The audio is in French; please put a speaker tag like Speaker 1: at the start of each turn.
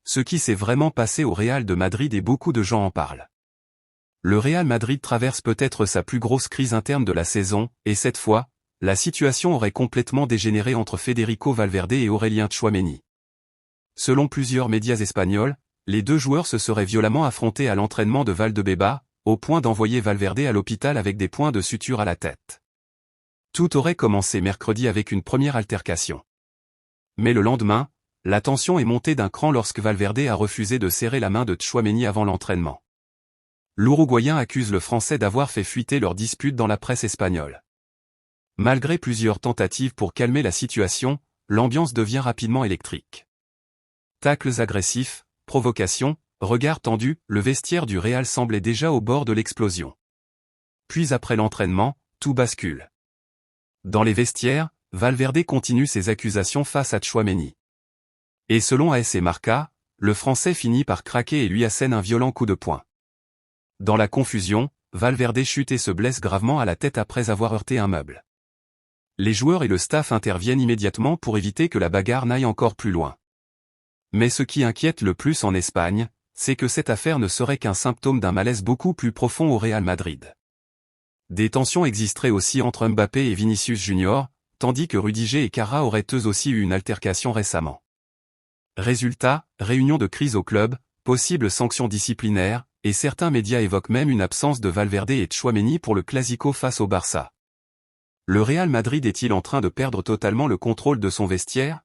Speaker 1: Ce qui s'est vraiment passé au Real de Madrid et beaucoup de gens en parlent. Le Real Madrid traverse peut-être sa plus grosse crise interne de la saison, et cette fois, la situation aurait complètement dégénéré entre Federico Valverde et Aurélien Tchouaméni. Selon plusieurs médias espagnols, les deux joueurs se seraient violemment affrontés à l'entraînement de Valdebebas, au point d'envoyer Valverde à l'hôpital avec des points de suture à la tête. Tout aurait commencé mercredi avec une première altercation. Mais le lendemain, la tension est montée d'un cran lorsque Valverde a refusé de serrer la main de Tchouaméni avant l'entraînement. L'Uruguayen accuse le Français d'avoir fait fuiter leur dispute dans la presse espagnole. Malgré plusieurs tentatives pour calmer la situation, l'ambiance devient rapidement électrique. Tacles agressifs, provocations, regards tendus, le vestiaire du Real semblait déjà au bord de l'explosion. Puis après l'entraînement, tout bascule. Dans les vestiaires, Valverde continue ses accusations face à Tchouaméni. Et selon AS et Marca, le Français finit par craquer et lui assène un violent coup de poing. Dans la confusion, Valverde chute et se blesse gravement à la tête après avoir heurté un meuble. Les joueurs et le staff interviennent immédiatement pour éviter que la bagarre n'aille encore plus loin. Mais ce qui inquiète le plus en Espagne, c'est que cette affaire ne serait qu'un symptôme d'un malaise beaucoup plus profond au Real Madrid. Des tensions existeraient aussi entre Mbappé et Vinicius Junior, tandis que Rudiger et Kara auraient eux aussi eu une altercation récemment. Résultat, réunion de crise au club, possibles sanctions disciplinaires, et certains médias évoquent même une absence de Valverde et Tchouaméni pour le Clasico face au Barça. Le Real Madrid est-il en train de perdre totalement le contrôle de son vestiaire ?